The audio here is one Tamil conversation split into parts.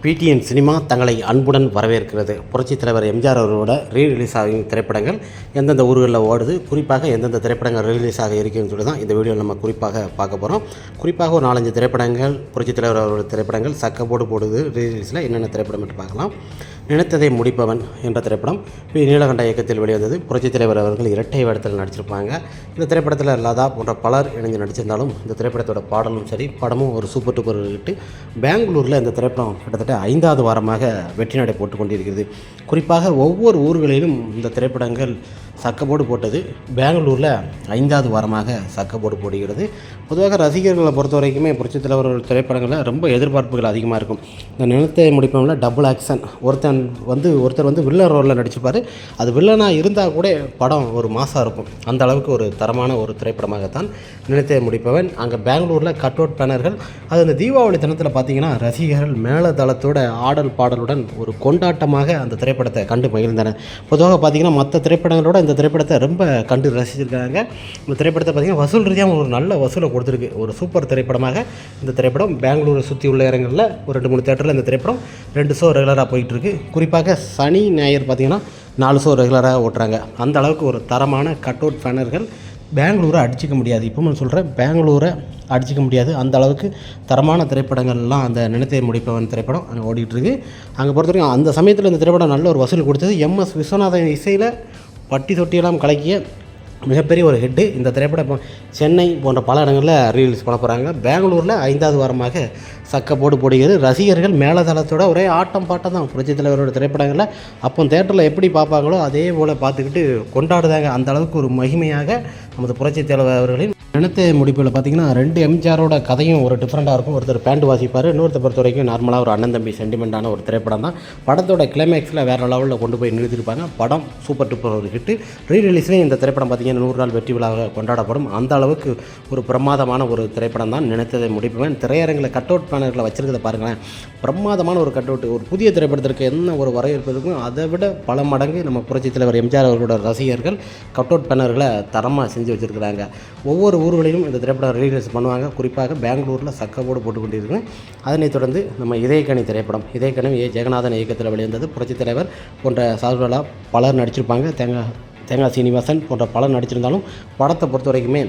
பிடிஎன் சினிமா தங்களை அன்புடன் வரவேற்கிறது. புரட்சித் தலைவர் எம்ஜிஆர் அவர்களோட ரீரிலீஸ் ஆகும் திரைப்படங்கள் எந்தெந்த ஊர்களில் ஓடுது, குறிப்பாக எந்தெந்த திரைப்படங்கள் ரிலீஸ் ஆக இருக்குன்னு சொல்லி தான் இந்த வீடியோவில் நம்ம குறிப்பாக பார்க்க போகிறோம். குறிப்பாக ஒரு 4-5 திரைப்படங்கள், புரட்சித் தலைவர் அவரோட திரைப்படங்கள் சக்கப்போடு போடுது ரீரிலீஸில் என்னென்ன திரைப்படம் என்று பார்க்கலாம். நினைத்ததை முடிப்பவன் என்ற திரைப்படம் பி. நீலகண்ட இயக்கத்தில் வெளிவந்தது. புரட்சித் தலைவர் அவர்கள் இரட்டை வேடத்தில் நடிச்சிருப்பாங்க. இந்த திரைப்படத்தில் லதா போன்ற பலர் இணைஞ்சு நடிச்சிருந்தாலும் இந்த திரைப்படத்தோட பாடலும் சரி, படமும் ஒரு சூப்பர் டூப்பர் ஹிட்டு. பெங்களூரில் இந்த திரைப்படம் கிட்டத்தட்ட 5வது வாரமாக வெற்றி நடை போட்டு கொண்டிருக்கிறது. குறிப்பாக ஒவ்வொரு ஊர்களிலும் இந்த திரைப்படங்கள் சக்கப்போடு போட்டது. பெங்களூரில் 5வது வாரமாக சக்கப்போடு போடுகிறது. பொதுவாக ரசிகர்களை பொறுத்த வரைக்குமே புரட்சித் தலைவர் திரைப்படங்களில் ரொம்ப எதிர்பார்ப்புகள் அதிகமாக இருக்கும். இந்த நினைத்ததை முடிப்பவனில் டபுள் ஆக்ஷன், ஒருத்தர் வந்து வில்லன் ரோலில் நடிச்சிருப்பார். அது வில்லனாக இருந்தால் கூட படம் ஒரு மாசாக இருக்கும். அந்த அளவுக்கு ஒரு தரமான ஒரு திரைப்படமாகத்தான் நினைத்ததை முடிப்பவன். அங்கே பெங்களூரில் கட் அவுட் பேனர்கள், அது அந்த தீபாவளி தினத்தில் பார்த்திங்கன்னா ரசிகர்கள் மேலதளத்தோட ஆடல் பாடலுடன் ஒரு கொண்டாட்டமாக அந்த திரைப்படத்தை கண்டு மகிழ்ந்தனர். பொதுவாக பார்த்திங்கன்னா மற்ற திரைப்படங்களோட இந்த திரைப்படத்தை ரொம்ப கண்டு ரசிச்சிருக்காங்க. இந்த திரைப்படத்தை பார்த்திங்கன்னா வசூல் ரீதியாக ஒரு நல்ல வசூலை கொடுத்துருக்கு. ஒரு சூப்பர் திரைப்படமாக இந்த திரைப்படம் பெங்களூரை சுற்றி உள்ள இடங்களில் ஒரு 2-3 தேட்டரில் இந்த திரைப்படம் 2 ஷோ ரெகுலராக போயிட்டுருக்கு. குறிப்பாக சனி ஞாயிறு பார்த்திங்கன்னா 4 ஷோ ரெகுலராக ஓட்டுறாங்க. அந்த அளவுக்கு ஒரு தரமான கட் அவுட் பேனர்கள் பெங்களூரை அடிச்சிக்க முடியாது. இப்போ நான் சொல்கிறேன், பெங்களூரை அடிச்சிக்க முடியாது. அந்த அளவுக்கு தரமான திரைப்படங்கள்லாம் அந்த நினைத்ததை முடிப்பவன் திரைப்படம் அங்கே ஓடிட்டுருக்கு. அங்கே பொறுத்த வரைக்கும் அந்த சமயத்தில் இந்த திரைப்படம் நல்ல ஒரு வசூல் கொடுத்தது. MS விஸ்வநாதன் இசையில் பட்டி தொட்டியெல்லாம் கலக்கிய மிகப்பெரிய ஒரு ஹிட்டு. இந்த திரைப்படம் சென்னை போன்ற பல இடங்களில் ரீலீஸ் பண்ண போகிறாங்க. பெங்களூரில் 5வது வாரமாக சக்கப்போடு போடுகிறது. ரசிகர்கள் மேலதளத்தோட ஒரே ஆட்டம் பாட்டம் தான். புரட்சித் தலைவரோட திரைப்படங்களில் அப்போ தேட்டரில் எப்படி பார்ப்பாங்களோ அதே போல் பார்த்துக்கிட்டு கொண்டாடுதாங்க. அந்த அளவுக்கு ஒரு மகிமையாக நமது புரட்சித் தலைவர் அவர்களின் நினைத்ததை முடிப்பில் பார்த்திங்கன்னா 2 எம்ஜிஆரோட கதையும் ஒரு டிஃப்ரெண்ட்டாக இருக்கும். ஒருத்தர் பேண்ட் வாசிப்பார், இன்னொருத்தர் பொறுத்த வரைக்கும் நார்மலாக ஒரு அண்ணன் தம்பி சென்டிமெண்ட்டான ஒரு திரைப்படம் தான். படத்தோட கிளைமேக்ஸில் வேறு லெவலில் கொண்டு போய் நிறுத்திருப்பாங்க. படம் சூப்பர் டூப்பர் ஒரு ஹிட்டு. ரீரிலீஸ்லேயும் இந்த திரைப்படம் பார்த்திங்கன்னா 100 நாள் வெற்றி விழாவாக கொண்டாடப்படும். அந்த அளவுக்கு ஒரு பிரமாதமான ஒரு திரைப்படம் தான் நினைத்ததை முடிப்பவன். திரையரங்கில் கட் அவுட் பேனர்களை வச்சிருக்கிறத பாருங்களேன். பிரமாதமான ஒரு கட் அவுட். ஒரு புதிய திரைப்படத்திற்கு என்ன ஒரு வரவேற்பு இருக்கும், அதை விட பல மடங்கு நம்ம புரட்சித் தலைவர் எம்ஜிஆர் அவர்களோட ரசிகர்கள் கட் அவுட் பேனர்களை தரமாக செஞ்சு வச்சுருக்கிறாங்க. ஒவ்வொரு ஊர்களிலும் இந்த திரைப்படம் ரிலீஸ் பண்ணுவாங்க. குறிப்பாக பெங்களூரில் சக்கப்போடு போட்டு கொண்டிருக்கு. அதனைத் தொடர்ந்து நம்ம இதயக்கனி திரைப்படம், இதயக்கனி ஜெகநாதன் இயக்கத்தில் வெளிவந்தது. புரட்சித் தலைவர் போன்ற சார்பலா பலர் நடிச்சிருப்பாங்க. தேங்காய் சீனிவாசன் போன்ற பலர் நடிச்சிருந்தாலும் படத்தை பொறுத்த வரைக்குமே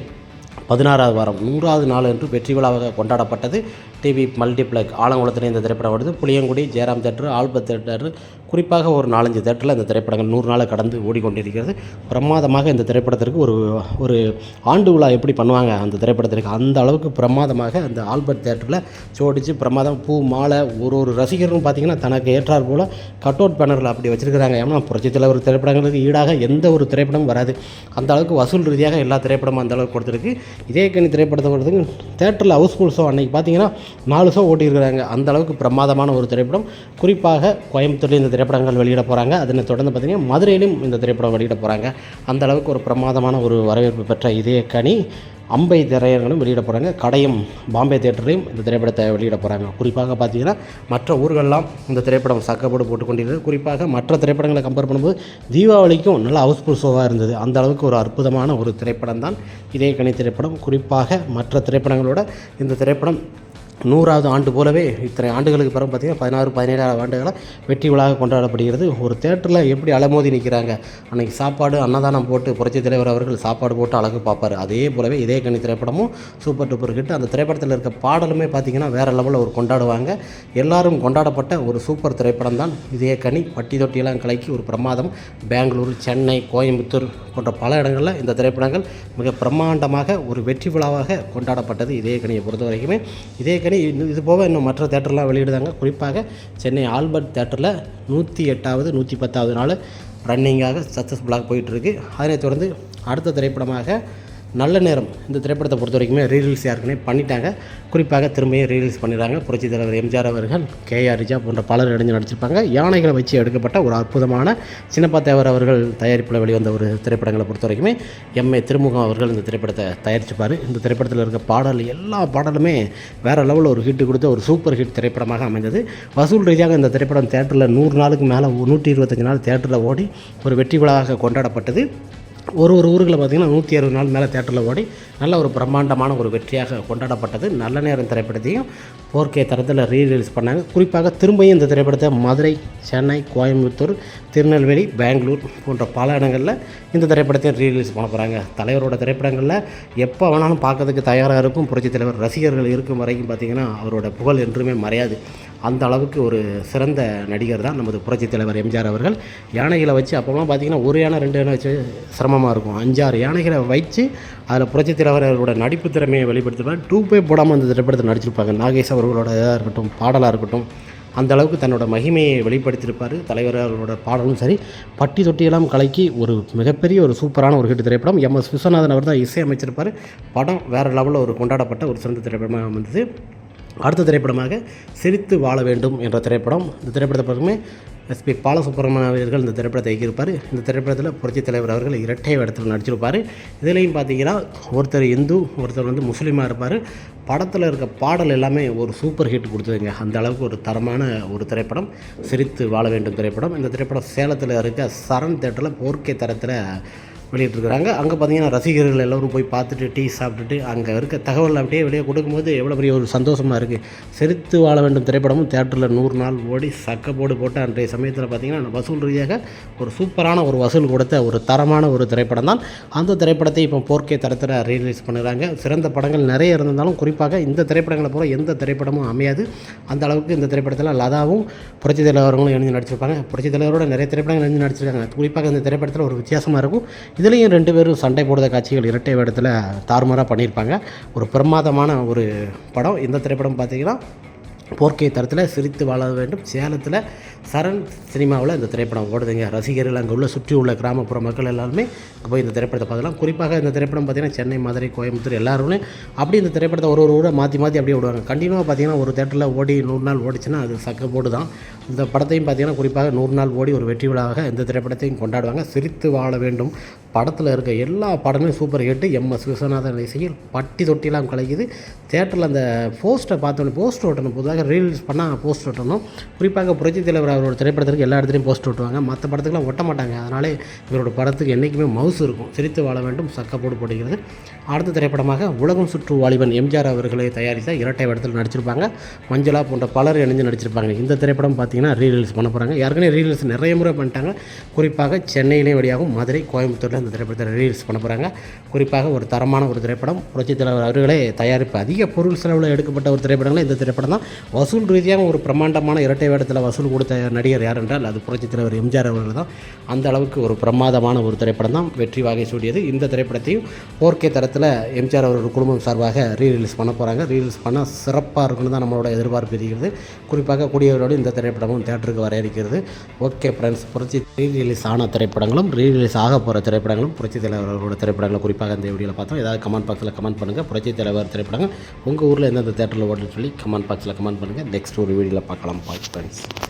16வது வாரம் 100வது நாள் என்று வெற்றி விழாவாக கொண்டாடப்பட்டது. டிவி மல்டிப்ளெக்ஸ் ஆலங்குளத்தில் இந்த திரைப்படம் வருது. புளியங்குடி, ஜெயராம் தேட்டர், ஆல்பத் தேட்டர், குறிப்பாக ஒரு 4-5 தேட்டரில் இந்த திரைப்படங்கள் 100 நாளை கடந்து ஓடிக்கொண்டிருக்கிறது. பிரமாதமாக இந்த திரைப்படத்திற்கு ஒரு ஆண்டு விழா எப்படி பண்ணுவாங்க அந்த திரைப்படத்திற்கு, அந்த அளவுக்கு பிரமாதமாக அந்த ஆல்பர்ட் தேட்டரில் சோடிச்சு பிரமாதம் பூ மாலை ஒரு ரசிகரும் பார்த்திங்கன்னா தனக்கு ஏற்றார் போல் கட் அவுட் பேனரில் அப்படி வச்சுருக்கிறாங்க. ஏன்னா புரட்சித் தலைவர் திரைப்படங்களுக்கு ஈடாக எந்த ஒரு திரைப்படமும் வராது. அந்த அளவுக்கு வசூல் ரீதியாக எல்லா திரைப்படமும் அந்த அளவுக்கு கொடுத்துருக்கு. இதயக்கனி திரைப்படத்தை கொடுத்துருக்கு. தேட்டரில் ஹவுஸ்ஃபுல் ஷோ அன்றைக்கி பார்த்திங்கன்னா 4 ஷோ ஓட்டியிருக்கிறாங்க. அந்த அளவுக்கு பிரமாதமான ஒரு திரைப்படம். குறிப்பாக கோயம்புத்தூரில் இந்த திரைப்படங்கள் வெளியிட போகிறாங்க. அதனை தொடர்ந்து பார்த்திங்கன்னா மதுரையிலும் இந்த திரைப்படம் வெளியிட போகிறாங்க. அந்த அளவுக்கு ஒரு பிரமாதமான ஒரு வரவேற்பு பெற்ற இதயக்கனி அம்பை திரையரங்களும் வெளியிட போகிறாங்க. கடையம் பாம்பே தேட்டர்லையும் இந்த திரைப்படத்தை வெளியிட போகிறாங்க. குறிப்பாக பார்த்திங்கன்னா மற்ற ஊர்களெலாம் இந்த திரைப்படம் சக்கப்போடு போட்டுக்கொண்டிருக்கிறது. குறிப்பாக மற்ற திரைப்படங்களை கம்பேர் பண்ணும்போது தீபாவளிக்கும் நல்ல ஹவுஸ்ஃபுல் ஷோவாக இருந்தது. அந்த அளவுக்கு ஒரு அற்புதமான ஒரு திரைப்படம் தான் இதயக்கனி திரைப்படம். குறிப்பாக மற்ற திரைப்படங்களோட இந்த திரைப்படம் 100வது ஆண்டு போலவே இத்தனை ஆண்டுகளுக்கு பிறகு பார்த்திங்கன்னா 16-17 ஆண்டுகளாக வெற்றி விழாக கொண்டாடப்படுகிறது. ஒரு தேட்டரில் எப்படி அலமோதி நிற்கிறாங்க. அன்றைக்கி சாப்பாடு அன்னதானம் போட்டு புரட்சித் தலைவர் அவர்கள் சாப்பாடு போட்டு அழகு பார்ப்பார். அதே போலவே இதயக்கனி திரைப்படமும் சூப்பர் டூப்பர் ஹிட். அந்த திரைப்படத்தில் இருக்க பாடலுமே பார்த்திங்கன்னா வேறு லெவலில் ஒரு கொண்டாடுவாங்க. எல்லாரும் கொண்டாடப்பட்ட ஒரு சூப்பர் திரைப்படம் தான் இதயக்கனி. பட்டி தொட்டியெல்லாம் கலக்கி ஒரு பிரமாதம். பெங்களூர், சென்னை, கோயம்புத்தூர் போன்ற பல இடங்களில் இந்த திரைப்படங்கள் மிக பிரம்மாண்டமாக ஒரு வெற்றி விழாவாக கொண்டாடப்பட்டது. இதயக்கனியை பொறுத்த வரைக்குமே இதயக்கனி இது போக இன்னும் மற்ற தேட்டர்லாம் வெளியிடுதாங்க. குறிப்பாக சென்னை ஆல்பர்ட் தேட்டரில் 108வது 110வது நாள் ரன்னிங்காக சக்ஸஸ்ஃபுல்லாக போயிட்டுருக்கு. அதனைத் தொடர்ந்து அடுத்த திரைப்படமாக நல்ல நேரம் இந்த திரைப்படத்தை பொறுத்த வரைக்குமே ரீரிலீஸ் யாருக்குனே பண்ணிட்டாங்க. குறிப்பாக திரும்பியும் ரீரிலீஸ் பண்ணிடுறாங்க. புரட்சித் தலைவர் எம்ஜிஆர் அவர்கள், KR விஜயா போன்ற பலர் இணைஞ்சு நடிச்சிருப்பாங்க. யானைகளை வச்சு எடுக்கப்பட்ட ஒரு அற்புதமான சின்னப்பா தேவர் அவர்கள் தயாரிப்பில் வெளிவந்த ஒரு திரைப்படங்களை பொறுத்த வரைக்குமே MA திருமுகம் அவர்கள் இந்த திரைப்படத்தை தயாரிச்சுப்பார். இந்த திரைப்படத்தில் இருக்க பாடல் எல்லா பாடலுமே வேறு லெவலில் ஒரு ஹிட்டு கொடுத்த ஒரு சூப்பர் ஹிட் திரைப்படமாக அமைந்தது. வசூல் ரீதியாக இந்த திரைப்படம் தேட்டரில் 100 நாளுக்கு மேலே 125 நாள் தேட்டரில் ஓடி ஒரு வெற்றி விழாவாக கொண்டாடப்பட்டது. ஒரு ஊர்களில் பார்த்திங்கன்னா 160 நாள் மேலே தேட்டரில் ஓடி நல்ல ஒரு பிரம்மாண்டமான ஒரு வெற்றியாக கொண்டாடப்பட்டது. நல்ல நேரம் திரைப்படத்தையும் 4K தரத்தில் ரீரிலீஸ் பண்ணாங்க. குறிப்பாக திரும்பியும் இந்த திரைப்படத்தை மதுரை, சென்னை, கோயம்புத்தூர், திருநெல்வேலி, பெங்களூர் போன்ற பல இடங்களில் இந்த திரைப்படத்தையும் ரீரிலீஸ் பண்ண போகிறாங்க. தலைவரோட திரைப்படங்களில் எப்போ வேணாலும் பார்க்கறதுக்கு தயாராக இருக்கும். புரட்சித் தலைவர் ரசிகர்கள் இருக்கும் வரைக்கும் பார்த்திங்கன்னா அவரோட புகழ் என்றுமே மறையாது. அந்த அளவுக்கு ஒரு சிறந்த நடிகர் தான் நமது புரட்சித் தலைவர் எம்ஜிஆர் அவர்கள். யானைகளை வச்சு அப்போலாம் பார்த்திங்கன்னா ஒரு யானை 2 யானை வச்சு சிரமமாக இருக்கும். 5-6 யானைகளை வச்சு அதில் புரட்சித் தலைவர் அவரோட நடிப்பு திறமையை வெளிப்படுத்திருப்பாங்க. 2 போடாமல் அந்த திரைப்படத்தை நடிச்சிருப்பாங்க. நாகேஷ் அவர்களோட இதாக இருக்கட்டும், பாடலாக இருக்கட்டும், அந்த அளவுக்கு தன்னோட மகிமையை வெளிப்படுத்தியிருப்பார். தலைவர் அவர்களோட பாடலும் சரி, பட்டி தொட்டியெல்லாம் கலக்கி ஒரு மிகப்பெரிய ஒரு சூப்பரான ஒரு ஹிட் திரைப்படம். MS விஸ்வநாதன் அவர் தான் இசையமைச்சிருப்பார். படம் வேறு லெவலில் ஒரு கொண்டாடப்பட்ட ஒரு சிறந்த திரைப்படமாக வந்தது. அடுத்த திரைப்படமாக சிரித்து வாழ வேண்டும் என்ற திரைப்படம். இந்த திரைப்படத்தை பார்க்குமே SP பாலசுப்ரமணியம் அவர்கள் இந்த திரைப்படத்தை இயக்கியிருப்பார். இந்த திரைப்படத்தில் புரட்சித் தலைவர் அவர்கள் இரட்டை வேடத்தில் நடிச்சிருப்பார். இதுலேயும் பார்த்தீங்கன்னா ஒருத்தர் இந்து, ஒருத்தர் முஸ்லீமாக இருப்பார். படத்தில் இருக்க பாடல் எல்லாமே ஒரு சூப்பர் ஹிட் கொடுத்ததுங்க. அந்த அளவுக்கு ஒரு தரமான ஒரு திரைப்படம் சிரித்து வாழ வேண்டும் திரைப்படம். இந்த திரைப்படம் சேலத்தில் இருக்க சரண் தேட்டரில் 4K தரத்தில் வெளியிட்டிருக்கிறாங்க. அங்கே பார்த்திங்கன்னா ரசிகர்கள் எல்லோரும் போய் பார்த்துட்டு டீ சாப்பிட்டுட்டு அங்கே இருக்க தகவல் அப்படியே வெளியே கொடுக்கும்போது எவ்வளோ பெரிய ஒரு சந்தோஷமாக இருக்குது. சிரித்து வாழ வேண்டும் திரைப்படமும் தேட்டரில் 100 நாள் ஓடி சக்கப்போடு போட்டு அன்றைய சமயத்தில் பார்த்திங்கன்னா வசூல் ரீதியாக ஒரு சூப்பரான ஒரு வசூல் கொடுத்த ஒரு தரமான ஒரு திரைப்படம் தான். அந்த திரைப்படத்தை இப்போ 4K தரத்தில் ரீலீஸ் பண்ணுறாங்க. சிறந்த படங்கள் நிறைய இருந்திருந்தாலும் குறிப்பாக இந்த திரைப்படங்களை போல எந்த திரைப்படமும் அமையாது. அந்த அளவுக்கு இந்த திரைப்படத்தில் லதாவும் புரட்சித் தலைவர்களும் இணைந்து நடிச்சிருப்பாங்க. புரட்சித் தலைவரோட நிறைய திரைப்படங்கள் இணைந்து நடிச்சிருக்காங்க. குறிப்பாக இந்த திரைப்படத்தில் ஒரு வித்தியாசமாக இருக்கும். இதுலேயும் 2 பேரும் சண்டை போடுற காட்சிகள் இரட்டை வேடத்தில் தாறுமாறாக பண்ணியிருப்பாங்க. ஒரு பிரமாதமான ஒரு படம். இந்த திரைப்படம் பார்த்திங்கன்னா 4K தரத்தில் சிரித்து வாழ வேண்டும் சேலத்தில் சரண் சினிமாவில் இந்த திரைப்படம் ஓடுதுங்க. ரசிகர்கள் அங்கே உள்ள சுற்றி உள்ள கிராமப்புற மக்கள் எல்லாருமே அங்கே போய் இந்த திரைப்படத்தை பார்க்கலாம். குறிப்பாக இந்த திரைப்படம் பார்த்திங்கன்னா சென்னை, மதுரை, கோயம்புத்தூர் எல்லாருமே அப்படி இந்த திரைப்படத்தை ஒரு ஊரை மாற்றி அப்படியே விடுவாங்க. கண்டினியூவாக பார்த்திங்கன்னா ஒரு தேட்டரில் ஓடி 100 நாள் ஓடிச்சுன்னா அது சக்க போடு தான். இந்த படத்தையும் பார்த்திங்கன்னா குறிப்பாக 100 நாள் ஓடி ஒரு வெற்றி விழாவாக இந்த திரைப்படத்தையும் கொண்டாடுவாங்க. சிரித்து வாழ வேண்டும் படத்தில் இருக்க எல்லா படமே சூப்பர் ஹிட்டு. MS விஸ்வநாதன் இசையில் பட்டி தொட்டிலாம் கலைக்குது. தேட்டரில் அந்த போஸ்டரை பார்த்தோன்னே போஸ்டர் ஓட்டணும். பொதுவாக ரீலீஸ் பண்ணால் போஸ்டர் ஓட்டணும். குறிப்பாக புரட்சித் தலைவர் அவரோட திரைப்படத்துக்கு எல்லா இடத்துலையும் போஸ்டர் ஓட்டுவாங்க. மற்ற படத்துக்குலாம் ஒட்ட மாட்டாங்க. அதனாலே இவரோட படத்துக்கு என்றைக்குமே மவுஸ் இருக்கும். சிரித்து வாழ வேண்டும் சக்கப்போடு போடுகிறது. அடுத்த திரைப்படமாக உலகம் சுற்று வாலிபன் எம்ஜிஆர் அவர்களை தயாரித்த இரட்டை வேடத்தில் நடிச்சிருப்பாங்க. மஞ்சளா போன்ற பலர் இணைஞ்சு நடிச்சிருப்பாங்க. இந்த திரைப்படம் பார்த்திங்கன்னா ரீலீஸ் பண்ண போகிறாங்க. ஏற்கனவே ரீலீஸ் நிறைய முறை பண்ணிட்டாங்க. குறிப்பாக சென்னையிலேயும் வழியாகவும் மதுரை, கோயம்புத்தூரில் இந்த திரைப்படத்தை ரீலீஸ் பண்ண போகிறாங்க. குறிப்பாக ஒரு தரமான ஒரு திரைப்படம். புரட்சித் தலைவர் அவர்களே தயாரிப்பு அதிக பொருள் செலவில் எடுக்கப்பட்ட ஒரு திரைப்படங்கள் இந்த திரைப்படம் தான். வசூல் ரீதியாக ஒரு பிரம்மாண்டமான இரட்டை வேடத்தில் வசூல் கொடுத்த நடிகர் யார் என்றால் அது புரட்சித் தலைவர் எம்ஜிஆர் அவர்கள் தான். அந்த அளவுக்கு ஒரு பிரமாதமான ஒரு திரைப்படம் தான் வெற்றி வாகை சூடியது. இந்த திரைப்படத்தையும் 4K தரத்தில் எம்ஜிஆர் அவர்கள் குடும்பம் சார்பாக ரீரிலீஸ் பண்ண போகிறாங்க. ரீரிலீஸ் பண்ணால் சிறப்பாக இருக்குன்னு தான் நம்மளோட எதிர்பார்ப்பு இருக்கிறது. குறிப்பாக கூடியவரோடு இந்த திரைப்படமும் தேட்டருக்கு வர இருக்கிறது. ஓகே ஃப்ரெண்ட்ஸ், புரட்சி ரீரிலீஸ் ஆன திரைப்படங்களும் ரீரிலீஸ் ஆக போகிற திரைப்படங்களும் புரட்சி தலைவர்களோட திரைப்படங்களை குறிப்பாக இந்த வீடியோவில் பார்த்தோம். ஏதாவது கமெண்ட் பாக்ஸில் கமெண்ட் பண்ணுங்கள். புரட்சி தலைவர் திரைப்படங்கள் உங்கள் ஊரில் எந்தெந்த தேட்டரில் ஓடுன்னு சொல்லி கமெண்ட் பாக்ஸில் கமெண்ட் பண்ணுங்கள். நெக்ஸ்ட் ஒரு வீடியோவில் பார்க்கலாம். Bye friends.